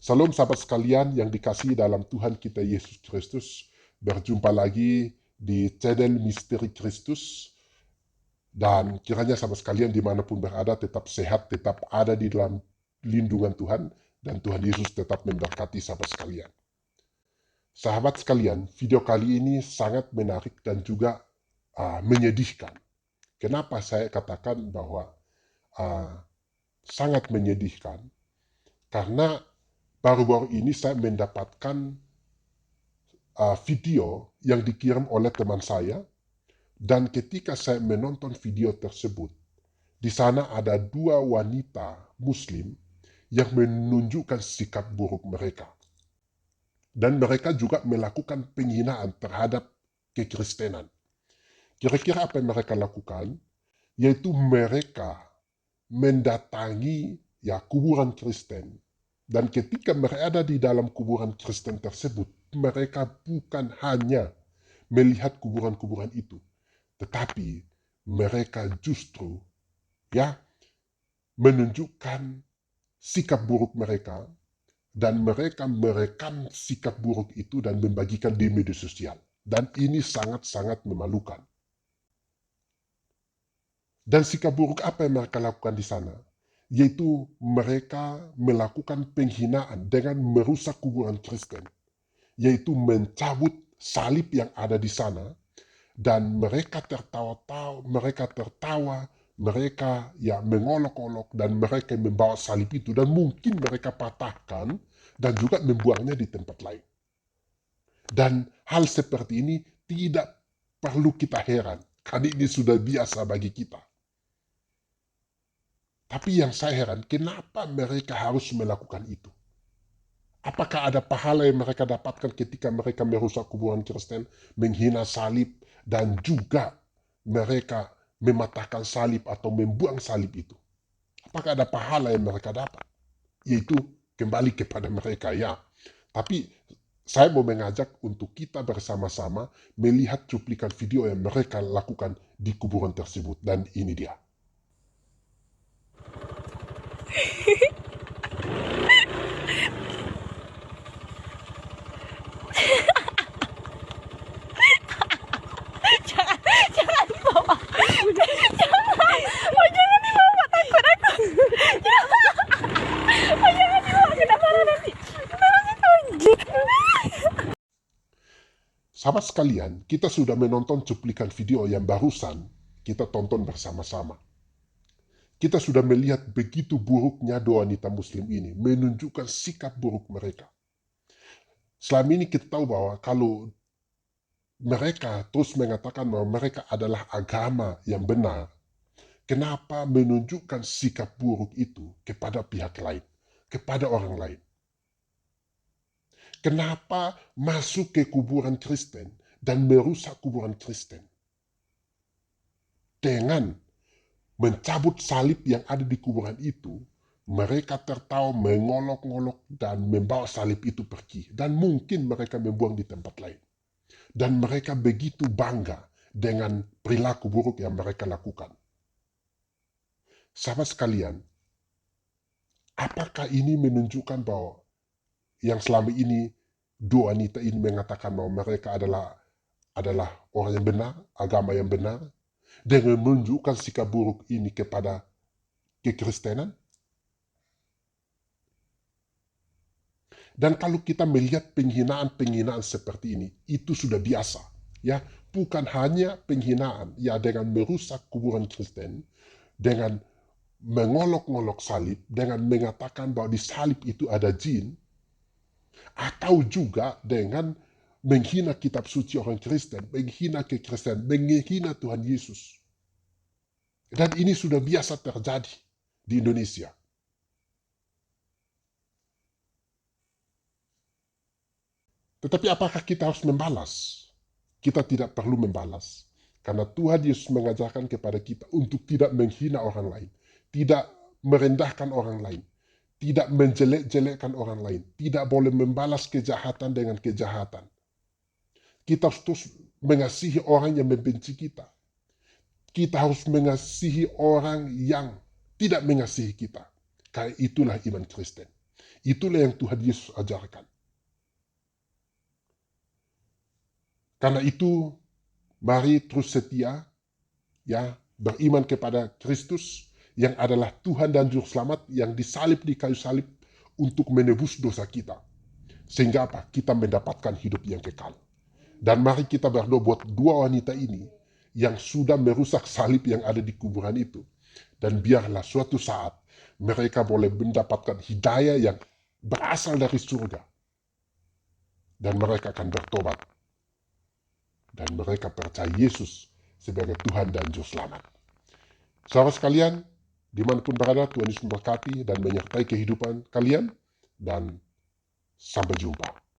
Salam sahabat sekalian yang dikasihi dalam Tuhan kita Yesus Kristus. Berjumpa lagi di channel Misteri Kristus. Dan kiranya sahabat sekalian dimanapun berada tetap sehat, tetap ada di dalam lindungan Tuhan. Dan Tuhan Yesus tetap memberkati sahabat sekalian. Sahabat sekalian, video kali ini sangat menarik dan juga menyedihkan. Kenapa saya katakan bahwa sangat menyedihkan? Karena baru-baru ini saya mendapatkan video yang dikirim oleh teman saya, dan ketika saya menonton video tersebut, di sana ada dua wanita Muslim yang menunjukkan sikap buruk mereka. Dan mereka juga melakukan penghinaan terhadap kekristenan. Kira-kira apa yang mereka lakukan? Yaitu mereka mendatangi kuburan Kristen. Dan ketika mereka ada di dalam kuburan Kristen tersebut, mereka bukan hanya melihat kuburan-kuburan itu, tetapi mereka justru menunjukkan sikap buruk mereka, dan mereka merekam sikap buruk itu dan membagikan di media sosial. Dan ini sangat-sangat memalukan. Dan sikap buruk apa yang mereka lakukan di sana? Yaitu mereka melakukan penghinaan dengan merusak kuburan Kristen, yaitu mencabut salib yang ada di sana, dan mereka tertawa-tawa, mereka mengolok-olok, dan mereka membawa salib itu, dan mungkin mereka patahkan dan juga membuangnya di tempat lain. Dan hal seperti ini tidak perlu kita heran, karena ini sudah biasa bagi kita. Tapi yang saya heran, kenapa mereka harus melakukan itu? Apakah ada pahala yang mereka dapatkan ketika mereka merusak kuburan Kristen, menghina salib, dan juga mereka mematahkan salib atau membuang salib itu? Apakah ada pahala yang mereka dapat? Yaitu kembali kepada mereka, ya. Tapi saya mau mengajak untuk kita bersama-sama melihat cuplikan video yang mereka lakukan di kuburan tersebut. Dan ini dia. Jangan dibawa. Jangan dibawa, takut aku. Jangan dibawa, kenapa nanti? Sahabat sekalian, kita sudah menonton cuplikan video yang barusan kita tonton bersama-sama. Kita sudah melihat begitu buruknya dua wanita Muslim ini, menunjukkan sikap buruk mereka. Selama ini kita tahu bahwa kalau mereka terus mengatakan bahwa mereka adalah agama yang benar, kenapa menunjukkan sikap buruk itu kepada pihak lain, kepada orang lain? Kenapa masuk ke kuburan Kristen dan merusak kuburan Kristen? Dengan mencabut salib yang ada di kuburan itu, mereka tertawa, mengolok-ngolok, dan membawa salib itu pergi. Dan mungkin mereka membuang di tempat lain. Dan mereka begitu bangga dengan perilaku buruk yang mereka lakukan. Sahabat sekalian, apakah ini menunjukkan bahwa yang selama ini dua wanita ini mengatakan bahwa mereka adalah orang yang benar, agama yang benar, dengan menunjukkan sikap buruk ini kepada kekristenan? Dan kalau kita melihat penghinaan-penghinaan seperti ini, itu sudah biasa. Ya, bukan hanya penghinaan dengan merusak kuburan Kristen, dengan mengolok-ngolok salib, dengan mengatakan bahwa di salib itu ada jin, atau juga dengan menghina kitab suci orang Kristen, menghina kekristenan, menghina Tuhan Yesus. Dan ini sudah biasa terjadi di Indonesia. Tetapi apakah kita harus membalas? Kita tidak perlu membalas. Karena Tuhan Yesus mengajarkan kepada kita untuk tidak menghina orang lain, tidak merendahkan orang lain, tidak menjelek-jelekkan orang lain, tidak boleh membalas kejahatan dengan kejahatan. Kita harus terus mengasihi orang yang membenci kita. Kita harus mengasihi orang yang tidak mengasihi kita. Karena itulah iman Kristen. Itulah yang Tuhan Yesus ajarkan. Karena itu, mari terus setia, ya, beriman kepada Kristus yang adalah Tuhan dan Juru Selamat yang disalib di kayu salib untuk menebus dosa kita. Sehingga apa? Kita mendapatkan hidup yang kekal. Dan mari kita berdoa buat dua wanita ini yang sudah merusak salib yang ada di kuburan itu. Dan biarlah suatu saat mereka boleh mendapatkan hidayah yang berasal dari surga. Dan mereka akan bertobat. Dan mereka percaya Yesus sebagai Tuhan dan Juru Selamat. Saudara sekalian, dimanapun berada, Tuhan Yesus memberkati dan menyertai kehidupan kalian. Dan sampai jumpa.